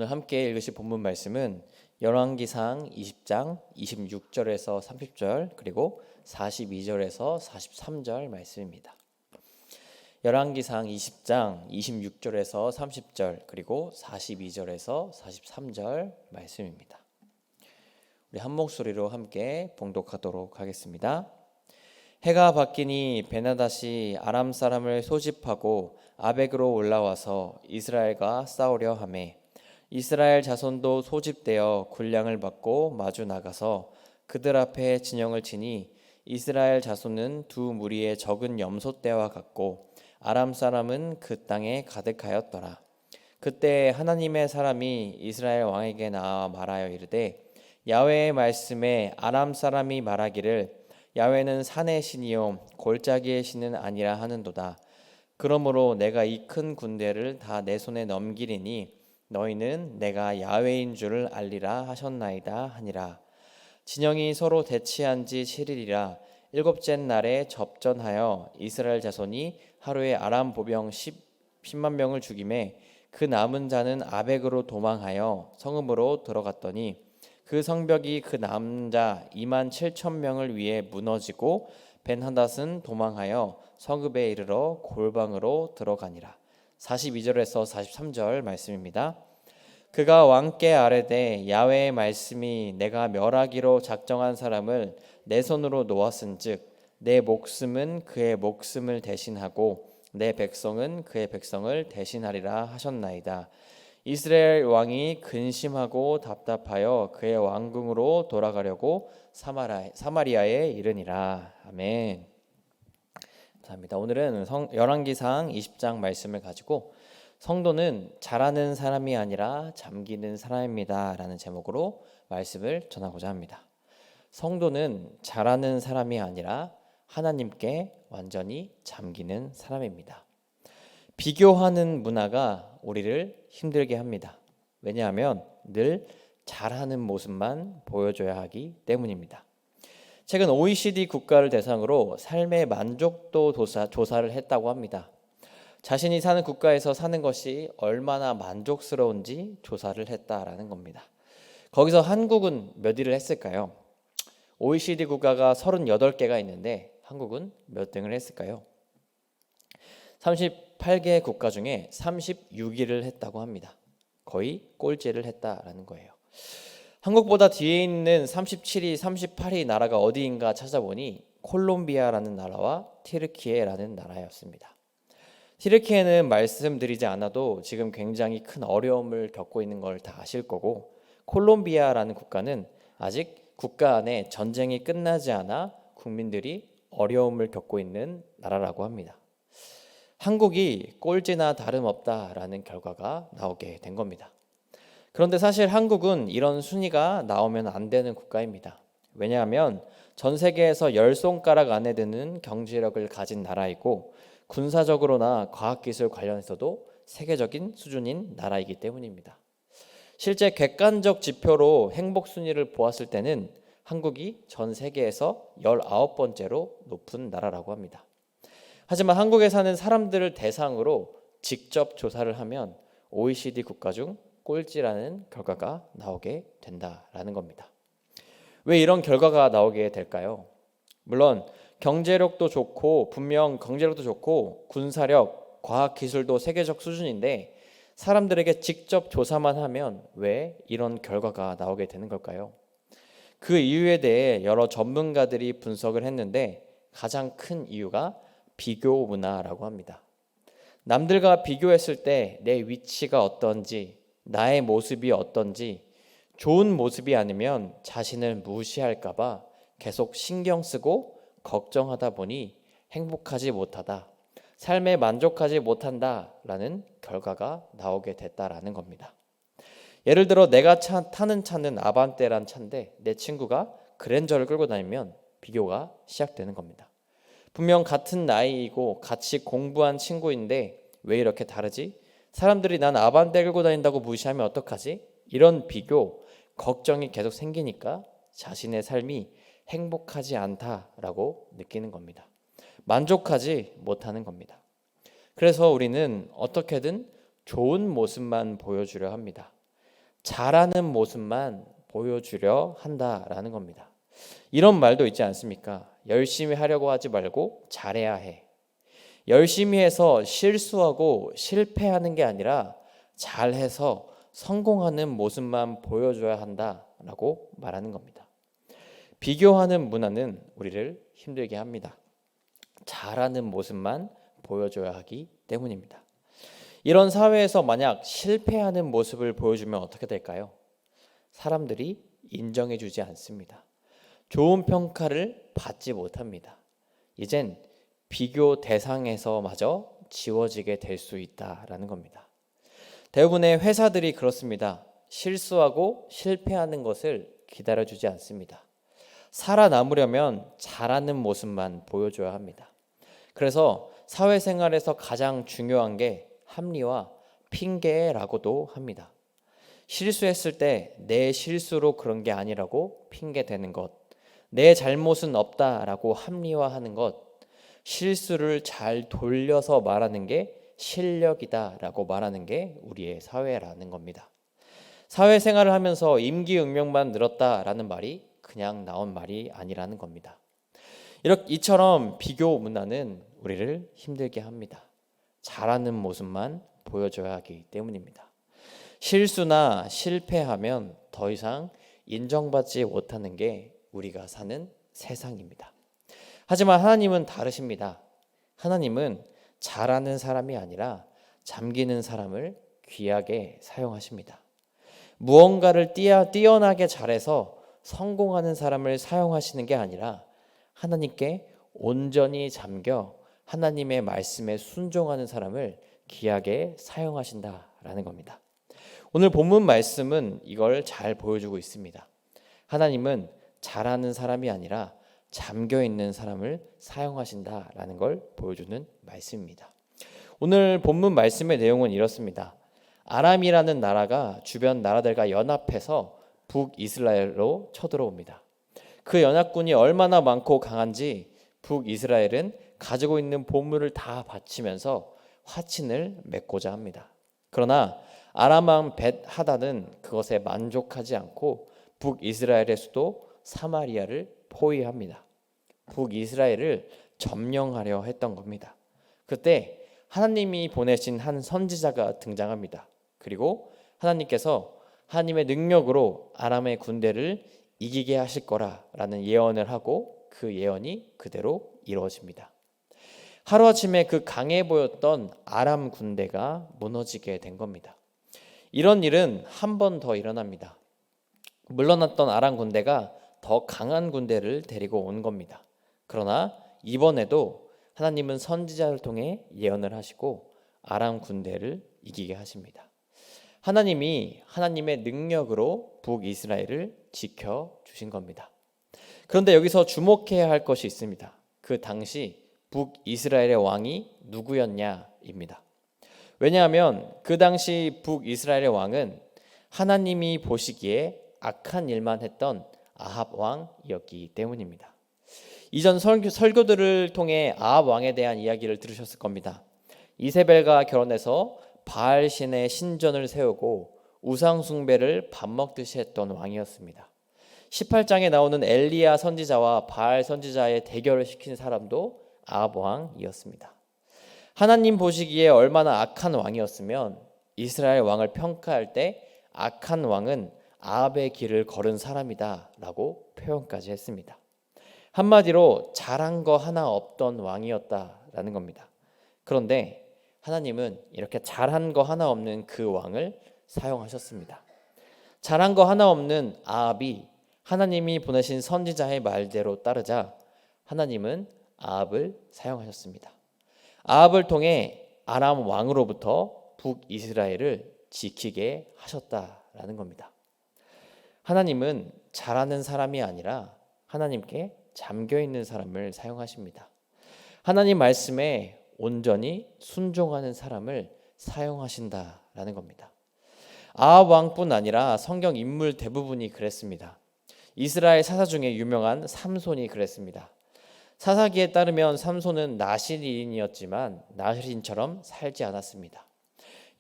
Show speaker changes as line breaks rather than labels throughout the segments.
오늘 함께 읽으실 본문 말씀은 열왕기상 20장 26절에서 30절 그리고 42절에서 43절 말씀입니다. 열왕기상 20장 26절에서 30절 그리고 42절에서 43절 말씀입니다. 우리 한 목소리로 함께 봉독하도록 하겠습니다. 해가 바뀌니 베나닷이 아람 사람을 소집하고 아벡으로 올라와서 이스라엘과 싸우려 하매 이스라엘 자손도 소집되어 군량을 받고 마주 나가서 그들 앞에 진영을 치니 이스라엘 자손은 두 무리의 적은 염소떼와 같고 아람 사람은 그 땅에 가득하였더라. 그때 하나님의 사람이 이스라엘 왕에게 나와 말하여 이르되 야훼의 말씀에 아람 사람이 말하기를 야훼는 산의 신이요 골짜기의 신은 아니라 하는도다. 그러므로 내가 이 큰 군대를 다 내 손에 넘기리니 너희는 내가 야훼인 줄을 알리라 하셨나이다 하니라. 진영이 서로 대치한 지 7일이라 일곱째 날에 접전하여 이스라엘 자손이 하루에 아람 보병 10만 명을 죽이매 그 남은 자는 아벡으로 도망하여 성읍으로 들어갔더니 그 성벽이 그 남자 2만 7천 명을 위해 무너지고 벤하닷은 도망하여 성읍에 이르러 골방으로 들어가니라. 42절에서 43절 말씀입니다. 그가 왕께 아뢰되 야훼의 말씀이 내가 멸하기로 작정한 사람을 내 손으로 놓았은즉 내 목숨은 그의 목숨을 대신하고 내 백성은 그의 백성을 대신하리라 하셨나이다. 이스라엘 왕이 근심하고 답답하여 그의 왕궁으로 돌아가려고 사마리아에 이르니라. 아멘. 감사합니다. 오늘은 열왕기상 20장 말씀을 가지고 성도는 잘하는 사람이 아니라 잠기는 사람입니다 라는 제목으로 말씀을 전하고자 합니다. 성도는 잘하는 사람이 아니라 하나님께 완전히 잠기는 사람입니다. 비교하는 문화가 우리를 힘들게 합니다. 왜냐하면 늘 잘하는 모습만 보여줘야 하기 때문입니다. 최근 OECD 국가를 대상으로 삶의 만족도 조사를 했다고 합니다. 자신이 사는 국가에서 사는 것이 얼마나 만족스러운지 조사를 했다라는 겁니다. 거기서 한국은 몇 위를 했을까요? OECD 국가가 38개가 있는데 한국은 몇 등을 했을까요? 38개 국가 중에 36위를 했다고 합니다. 거의 꼴찌를 했다라는 거예요. 한국보다 뒤에 있는 37위, 38위 나라가 어디인가 찾아보니 콜롬비아라는 나라와 티르키예라는 나라였습니다. 티르키예는 말씀드리지 않아도 지금 굉장히 큰 어려움을 겪고 있는 걸 다 아실 거고, 콜롬비아라는 국가는 아직 국가 안에 전쟁이 끝나지 않아 국민들이 어려움을 겪고 있는 나라라고 합니다. 한국이 꼴찌나 다름없다라는 결과가 나오게 된 겁니다. 그런데 사실 한국은 이런 순위가 나오면 안 되는 국가입니다. 왜냐하면 전 세계에서 10손가락 안에 드는 경제력을 가진 나라이고 군사적으로나 과학기술 관련해서도 세계적인 수준인 나라이기 때문입니다. 실제 객관적 지표로 행복 순위를 보았을 때는 한국이 전 세계에서 19번째로 높은 나라라고 합니다. 하지만 한국에 사는 사람들을 대상으로 직접 조사를 하면 OECD 국가 중 꼴찌라는 결과가 나오게 된다라는 겁니다. 왜 이런 결과가 나오게 될까요? 물론 경제력도 좋고 군사력, 과학기술도 세계적 수준인데 사람들에게 직접 조사만 하면 왜 이런 결과가 나오게 되는 걸까요? 그 이유에 대해 여러 전문가들이 분석을 했는데 가장 큰 이유가 비교 문화라고 합니다. 남들과 비교했을 때 내 위치가 어떤지, 나의 모습이 어떤지, 좋은 모습이 아니면 자신을 무시할까봐 계속 신경 쓰고 걱정하다 보니 행복하지 못하다, 삶에 만족하지 못한다라는 결과가 나오게 됐다라는 겁니다. 예를 들어 내가 타는 차는 아반떼란 차인데 내 친구가 그랜저를 끌고 다니면 비교가 시작되는 겁니다. 분명 같은 나이이고 같이 공부한 친구인데 왜 이렇게 다르지? 사람들이 난 아반떼 끌고 다닌다고 무시하면 어떡하지? 이런 비교, 걱정이 계속 생기니까 자신의 삶이 행복하지 않다라고 느끼는 겁니다. 만족하지 못하는 겁니다. 그래서 우리는 어떻게든 좋은 모습만 보여주려 합니다. 잘하는 모습만 보여주려 한다라는 겁니다. 이런 말도 있지 않습니까? 열심히 하려고 하지 말고 잘해야 해. 열심히 해서 실수하고 실패하는 게 아니라 잘해서 성공하는 모습만 보여줘야 한다라고 말하는 겁니다. 비교하는 문화는 우리를 힘들게 합니다. 잘하는 모습만 보여줘야 하기 때문입니다. 이런 사회에서 만약 실패하는 모습을 보여주면 어떻게 될까요? 사람들이 인정해주지 않습니다. 좋은 평가를 받지 못합니다. 이젠 비교 대상에서마저 지워지게 될 수 있다라는 겁니다. 대부분의 회사들이 그렇습니다. 실수하고 실패하는 것을 기다려주지 않습니다. 살아남으려면 잘하는 모습만 보여줘야 합니다. 그래서 사회생활에서 가장 중요한 게 합리화, 핑계라고도 합니다. 실수했을 때 내 실수로 그런 게 아니라고 핑계대는 것, 내 잘못은 없다라고 합리화하는 것, 실수를 잘 돌려서 말하는 게 실력이다라고 말하는 게 우리의 사회라는 겁니다. 사회생활을 하면서 임기응명만 늘었다라는 말이 그냥 나온 말이 아니라는 겁니다. 이처럼 비교 문화는 우리를 힘들게 합니다. 잘하는 모습만 보여줘야 하기 때문입니다. 실수나 실패하면 더 이상 인정받지 못하는 게 우리가 사는 세상입니다. 하지만 하나님은 다르십니다. 하나님은 잘하는 사람이 아니라 잠기는 사람을 귀하게 사용하십니다. 무언가를 뛰어나게 잘해서 성공하는 사람을 사용하시는 게 아니라 하나님께 온전히 잠겨 하나님의 말씀에 순종하는 사람을 귀하게 사용하신다라는 겁니다. 오늘 본문 말씀은 이걸 잘 보여주고 있습니다. 하나님은 잘하는 사람이 아니라 잠겨있는 사람을 사용하신다라는 걸 보여주는 말씀입니다. 오늘 본문 말씀의 내용은 이렇습니다. 아람이라는 나라가 주변 나라들과 연합해서 북이스라엘로 쳐들어옵니다. 그 연합군이 얼마나 많고 강한지 북이스라엘은 가지고 있는 보물을 다 바치면서 화친을 맺고자 합니다. 그러나 아람 왕 벳하닷은 그것에 만족하지 않고 북이스라엘의 수도 사마리아를 포위합니다. 북이스라엘을 점령하려 했던 겁니다. 그때 하나님이 보내신 한 선지자가 등장합니다. 그리고 하나님께서 하나님의 능력으로 아람의 군대를 이기게 하실 거라라는 예언을 하고 그 예언이 그대로 이루어집니다. 하루아침에 그 강해 보였던 아람 군대가 무너지게 된 겁니다. 이런 일은 한 번 더 일어납니다. 물러났던 아람 군대가 더 강한 군대를 데리고 온 겁니다. 그러나 이번에도 하나님은 선지자를 통해 예언을 하시고 아람 군대를 이기게 하십니다. 하나님이 하나님의 능력으로 북이스라엘을 지켜주신 겁니다. 그런데 여기서 주목해야 할 것이 있습니다. 그 당시 북이스라엘의 왕이 누구였냐입니다. 왜냐하면 그 당시 북이스라엘의 왕은 하나님이 보시기에 악한 일만 했던 아합 왕이었기 때문입니다. 이전 설교들을 통해 아합 왕에 대한 이야기를 들으셨을 겁니다. 이세벨과 결혼해서 바알 신의 신전을 세우고 우상 숭배를 밥 먹듯이 했던 왕이었습니다. 18장에 나오는 엘리야 선지자와 바알 선지자의 대결을 시킨 사람도 아합 왕이었습니다. 하나님 보시기에 얼마나 악한 왕이었으면 이스라엘 왕을 평가할 때 악한 왕은 아합의 길을 걸은 사람이다 라고 표현까지 했습니다. 한마디로 잘한 거 하나 없던 왕이었다라는 겁니다. 그런데 하나님은 이렇게 잘한 거 하나 없는 그 왕을 사용하셨습니다. 잘한 거 하나 없는 아합이 하나님이 보내신 선지자의 말대로 따르자 하나님은 아합을 사용하셨습니다. 아합을 통해 아람 왕으로부터 북이스라엘을 지키게 하셨다라는 겁니다. 하나님은 잘하는 사람이 아니라 하나님께 잠겨있는 사람을 사용하십니다. 하나님 말씀에 온전히 순종하는 사람을 사용하신다라는 겁니다. 아합 왕뿐 아니라 성경 인물 대부분이 그랬습니다. 이스라엘 사사 중에 유명한 삼손이 그랬습니다. 사사기에 따르면 삼손은 나실인이었지만 나실인처럼 살지 않았습니다.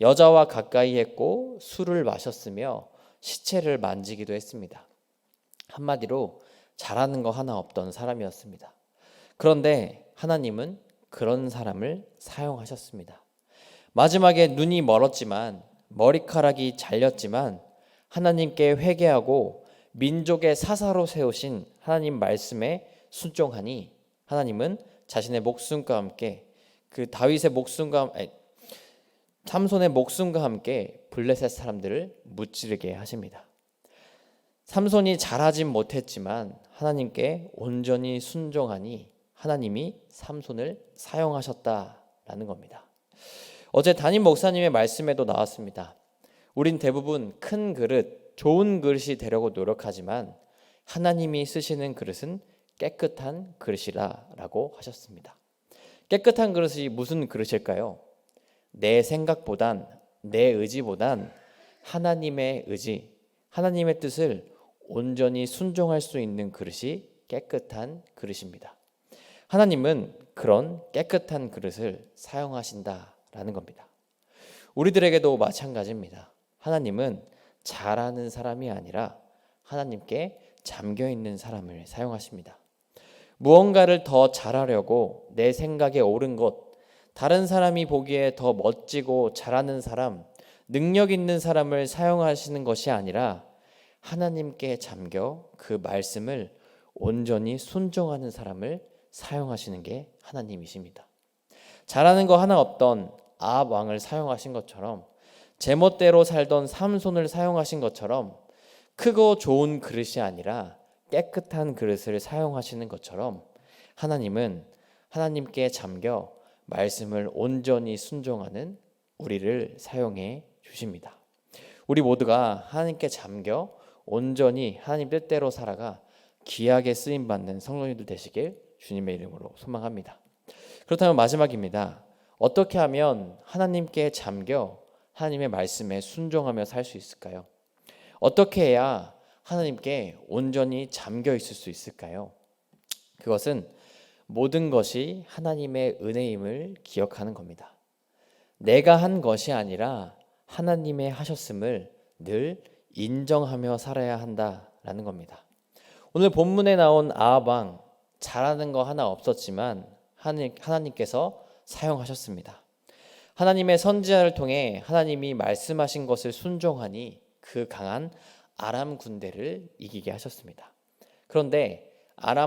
여자와 가까이 했고 술을 마셨으며 시체를 만지기도 했습니다. 한마디로 잘하는 거 하나 없던 사람이었습니다. 그런데 하나님은 그런 사람을 사용하셨습니다. 마지막에 눈이 멀었지만 머리카락이 잘렸지만 하나님께 회개하고 민족의 사사로 세우신 하나님 말씀에 순종하니 하나님은 자신의 목숨과 함께 그 다윗의 목숨과 삼손의 목숨과 함께 블레셋 사람들을 무찌르게 하십니다. 삼손이 잘하진 못했지만 하나님께 온전히 순종하니 하나님이 삼손을 사용하셨다라는 겁니다. 어제 담임 목사님의 말씀에도 나왔습니다. 우린 대부분 큰 그릇, 좋은 그릇이 되려고 노력하지만 하나님이 쓰시는 그릇은 깨끗한 그릇이라고 하셨습니다. 깨끗한 그릇이 무슨 그릇일까요? 내 생각보단, 내 의지보단 하나님의 의지, 하나님의 뜻을 온전히 순종할 수 있는 그릇이 깨끗한 그릇입니다. 하나님은 그런 깨끗한 그릇을 사용하신다라는 겁니다. 우리들에게도 마찬가지입니다. 하나님은 잘하는 사람이 아니라 하나님께 잠겨 있는 사람을 사용하십니다. 무언가를 더 잘하려고 내 생각에 옳은 것, 다른 사람이 보기에 더 멋지고 잘하는 사람, 능력 있는 사람을 사용하시는 것이 아니라 하나님께 잠겨 그 말씀을 온전히 순종하는 사람을 사용하시는 게 하나님이십니다. 잘하는 거 하나 없던 아합 왕을 사용하신 것처럼 제멋대로 살던 삼손을 사용하신 것처럼 크고 좋은 그릇이 아니라 깨끗한 그릇을 사용하시는 것처럼 하나님은 하나님께 잠겨 말씀을 온전히 순종하는 우리를 사용해 주십니다. 우리 모두가 하나님께 잠겨 온전히 하나님 뜻대로 살아가 귀하게 쓰임받는 성도님들 되시길 주님의 이름으로 소망합니다. 그렇다면 마지막입니다. 어떻게 하면 하나님께 잠겨 하나님의 말씀에 순종하며 살 수 있을까요? 어떻게 해야 하나님께 온전히 잠겨 있을 수 있을까요? 그것은 모든 것이 하나님의 은혜임을 기억하는 겁니다. 내가 한 것이 아니라 하나님의 하셨음을 늘 인정하며 살아야 한다라는 겁니다. 오늘 본문에 나온 아합 왕, 잘하는 거 하나 없었지만 하나님께서 사용하셨습니다. 하나님의 선지자를 통해 하나님이 말씀하신 것을 순종하니 그 강한 아람 군대를 이기게 하셨습니다. 그런데 아합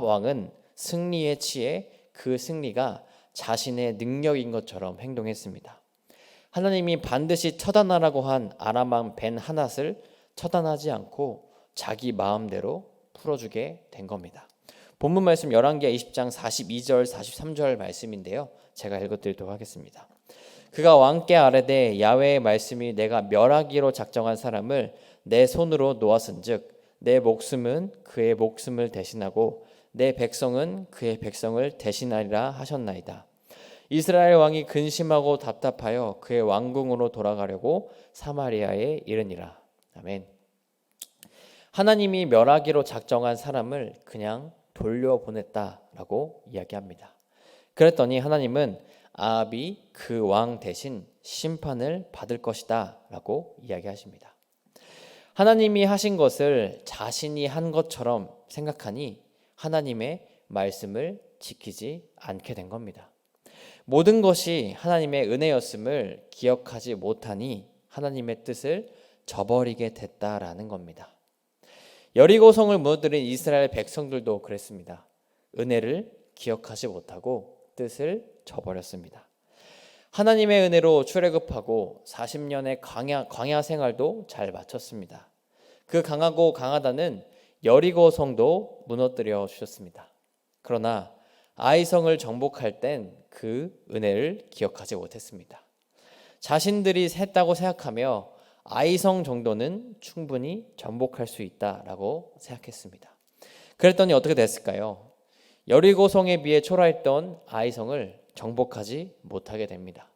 왕은 승리에 취해 그 승리가 자신의 능력인 것처럼 행동했습니다. 하나님이 반드시 처단하라고 한 아람 왕 벤하닷을 처단하지 않고 자기 마음대로 풀어주게 된 겁니다. 본문 말씀 열왕기하 20장 42절 43절 말씀인데요. 제가 읽어드리도록 하겠습니다. 그가 왕께 아뢰되 야훼의 말씀이 내가 멸하기로 작정한 사람을 내 손으로 놓았은즉 내 목숨은 그의 목숨을 대신하고 내 백성은 그의 백성을 대신하리라 하셨나이다. 이스라엘 왕이 근심하고 답답하여 그의 왕궁으로 돌아가려고 사마리아에 이르니라. 아멘. 하나님이 멸하기로 작정한 사람을 그냥 돌려보냈다라고 이야기합니다. 그랬더니 하나님은 아합이 그 왕 대신 심판을 받을 것이다 라고 이야기하십니다. 하나님이 하신 것을 자신이 한 것처럼 생각하니 하나님의 말씀을 지키지 않게 된 겁니다. 모든 것이 하나님의 은혜였음을 기억하지 못하니 하나님의 뜻을 저버리게 됐다라는 겁니다. 여리고성을 무너뜨린 이스라엘 백성들도 그랬습니다. 은혜를 기억하지 못하고 뜻을 저버렸습니다. 하나님의 은혜로 출애굽하고 40년의 광야 생활도 잘 마쳤습니다. 그 강하고 강하다는 여리고성도 무너뜨려 주셨습니다. 그러나 아이성을 정복할 땐 그 은혜를 기억하지 못했습니다. 자신들이 했다고 생각하며 아이성 정도는 충분히 정복할 수 있다라고 생각했습니다. 그랬더니 어떻게 됐을까요? 여리고성에 비해 초라했던 아이성을 정복하지 못하게 됩니다.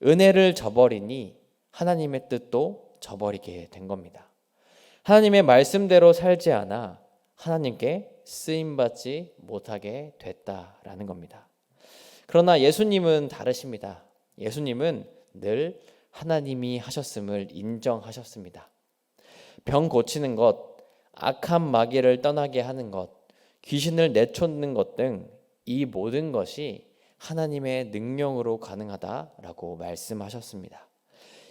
은혜를 저버리니 하나님의 뜻도 저버리게 된 겁니다. 하나님의 말씀대로 살지 않아 하나님께 쓰임받지 못하게 됐다라는 겁니다. 그러나 예수님은 다르십니다. 예수님은 늘 하나님이 하셨음을 인정하셨습니다. 병 고치는 것, 악한 마귀를 떠나게 하는 것, 귀신을 내쫓는 것 등 이 모든 것이 하나님의 능력으로 가능하다라고 말씀하셨습니다.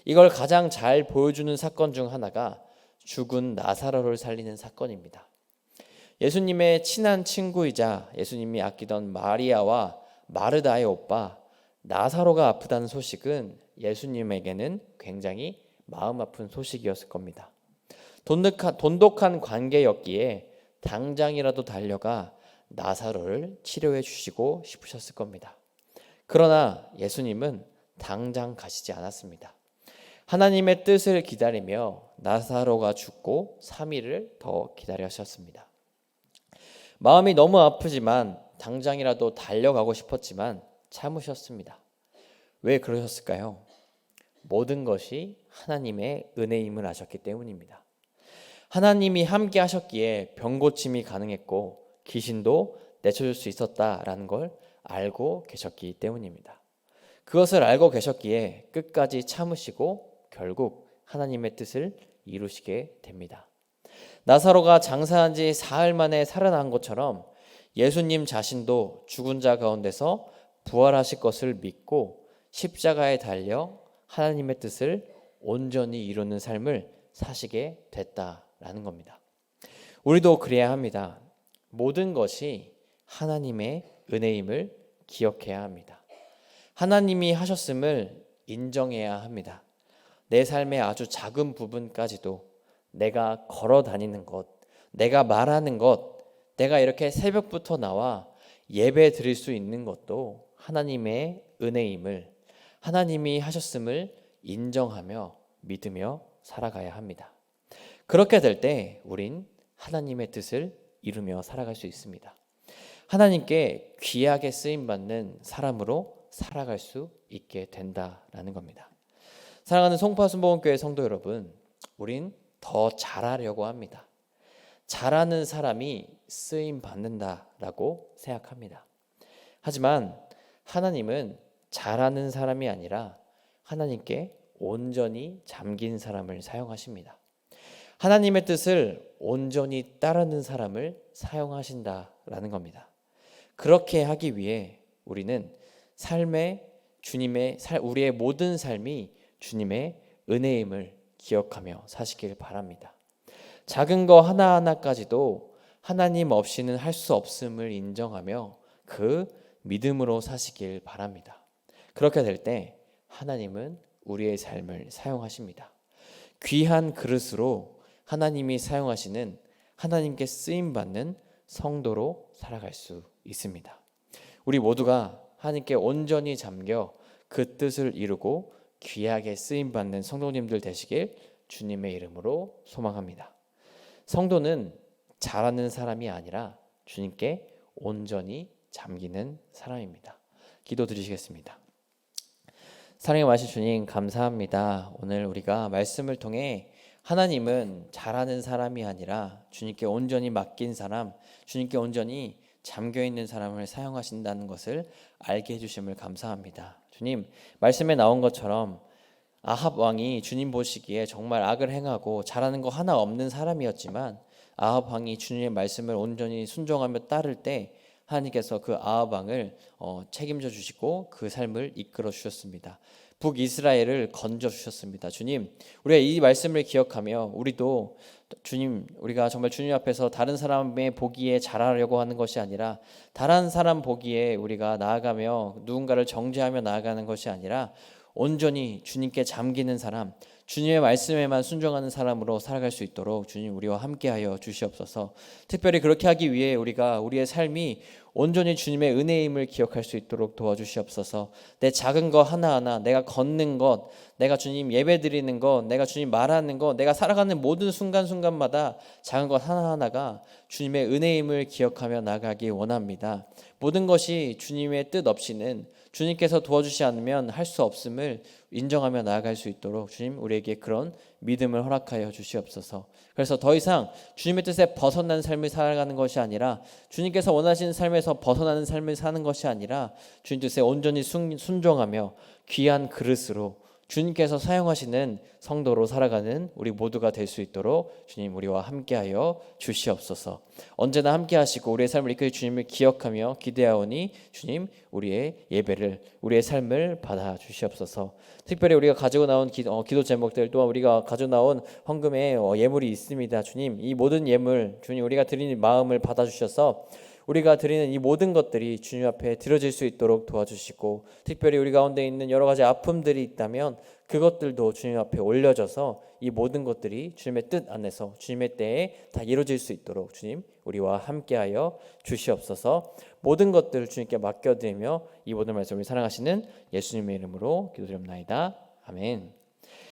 이걸 가장 잘 보여주는 사건 중 하나가 죽은 나사로를 살리는 사건입니다. 예수님의 친한 친구이자 예수님이 아끼던 마리아와 마르다의 오빠 나사로가 아프다는 소식은 예수님에게는 굉장히 마음 아픈 소식이었을 겁니다. 돈독한 관계였기에 당장이라도 달려가 나사로를 치료해 주시고 싶으셨을 겁니다. 그러나 예수님은 당장 가시지 않았습니다. 하나님의 뜻을 기다리며 나사로가 죽고 3일을 더 기다리셨습니다. 마음이 너무 아프지만 당장이라도 달려가고 싶었지만 참으셨습니다. 왜 그러셨을까요? 모든 것이 하나님의 은혜임을 아셨기 때문입니다. 하나님이 함께 하셨기에 병 고침이 가능했고 귀신도 내쳐줄 수 있었다라는 걸 알고 계셨기 때문입니다. 그것을 알고 계셨기에 끝까지 참으시고 결국 하나님의 뜻을 이루시게 됩니다. 나사로가 장사한 지 사흘 만에 살아난 것처럼 예수님 자신도 죽은 자 가운데서 부활하실 것을 믿고 십자가에 달려 하나님의 뜻을 온전히 이루는 삶을 사시게 됐다라는 겁니다. 우리도 그래야 합니다. 모든 것이 하나님의 은혜임을 기억해야 합니다. 하나님이 하셨음을 인정해야 합니다. 내 삶의 아주 작은 부분까지도 내가 걸어 다니는 것, 내가 말하는 것, 내가 이렇게 새벽부터 나와 예배 드릴 수 있는 것도 하나님의 은혜임을, 하나님이 하셨음을 인정하며 믿으며 살아가야 합니다. 그렇게 될 때 우린 하나님의 뜻을 이루며 살아갈 수 있습니다. 하나님께 귀하게 쓰임받는 사람으로 살아갈 수 있게 된다라는 겁니다. 사랑하는 송파순복음교회 성도 여러분, 우린 더 잘하려고 합니다. 잘하는 사람이 쓰임받는다라고 생각합니다. 하지만 하나님은 잘하는 사람이 아니라 하나님께 온전히 잠긴 사람을 사용하십니다. 하나님의 뜻을 온전히 따르는 사람을 사용하신다라는 겁니다. 그렇게 하기 위해 우리는 우리의 모든 삶이 주님의 은혜임을 기억하며 사시길 바랍니다. 작은 거 하나하나까지도 하나님 없이는 할 수 없음을 인정하며 그 믿음으로 사시길 바랍니다. 그렇게 될 때 하나님은 우리의 삶을 사용하십니다. 귀한 그릇으로 하나님이 사용하시는 하나님께 쓰임받는 성도로 살아갈 수 있습니다. 우리 모두가 하나님께 온전히 잠겨 그 뜻을 이루고 귀하게 쓰임받는 성도님들 되시길 주님의 이름으로 소망합니다. 성도는 잘하는 사람이 아니라 주님께 온전히 잠기는 사람입니다. 기도드리시겠습니다. 사랑의 마신 주님, 감사합니다. 오늘 우리가 말씀을 통해 하나님은 잘하는 사람이 아니라 주님께 온전히 맡긴 사람, 주님께 온전히 잠겨있는 사람을 사용하신다는 것을 알게 해주심을 감사합니다. 주님, 말씀에 나온 것처럼 아합 왕이 주님 보시기에 정말 악을 행하고 잘하는 거 하나 없는 사람이었지만 아합 왕이 주님의 말씀을 온전히 순종하며 따를 때 하나님께서 그 아합 왕을 책임져 주시고 그 삶을 이끌어 주셨습니다. 북이스라엘을 건져 주셨습니다. 주님, 우리가 이 말씀을 기억하며 우리도 주님, 우리가 정말 주님 앞에서 다른 사람의 보기에 잘하려고 하는 것이 아니라 다른 사람 보기에 우리가 나아가며 누군가를 정죄하며 나아가는 것이 아니라 온전히 주님께 잠기는 사람, 주님의 말씀에만 순종하는 사람으로 살아갈 수 있도록 주님 우리와 함께하여 주시옵소서. 특별히 그렇게 하기 위해 우리가 우리의 삶이 온전히 주님의 은혜임을 기억할 수 있도록 도와주시옵소서. 내 작은 것 하나하나, 내가 걷는 것, 내가 주님 예배드리는 것, 내가 주님 말하는 것, 내가 살아가는 모든 순간순간마다 작은 것 하나하나가 주님의 은혜임을 기억하며 나가기 원합니다. 모든 것이 주님의 뜻 없이는 주님께서 도와주시지 않으면 할 수 없음을 인정하며 나아갈 수 있도록 주님 우리에게 그런 믿음을 허락하여 주시옵소서. 그래서 더 이상 주님의 뜻에 벗어난 삶을 살아가는 것이 아니라 주님께서 원하시는 삶에서 벗어나는 삶을 사는 것이 아니라 주님 뜻에 온전히 순종하며 귀한 그릇으로 주님께서 사용하시는 성도로 살아가는 우리 모두가 될 수 있도록 주님 우리와 함께하여 주시옵소서. 언제나 함께하시고 우리의 삶을 이끌 주님을 기억하며 기대하오니 주님 우리의 예배를 우리의 삶을 받아 주시옵소서. 특별히 우리가 가지고 나온 기도 제목들 또한 우리가 가지고 나온 헌금에 예물이 있습니다. 주님 이 모든 예물 주님 우리가 드리는 마음을 받아 주셔서 우리가 드리는 이 모든 것들이 주님 앞에 드려질 수 있도록 도와주시고, 특별히 우리 가운데 있는 여러 가지 아픔들이 있다면 그것들도 주님 앞에 올려져서 이 모든 것들이 주님의 뜻 안에서 주님의 때에 다 이루어질 수 있도록 주님 우리와 함께하여 주시옵소서. 모든 것들을 주님께 맡겨드리며 이 모든 말씀을 사랑하시는 예수님의 이름으로 기도드립나이다. 아멘.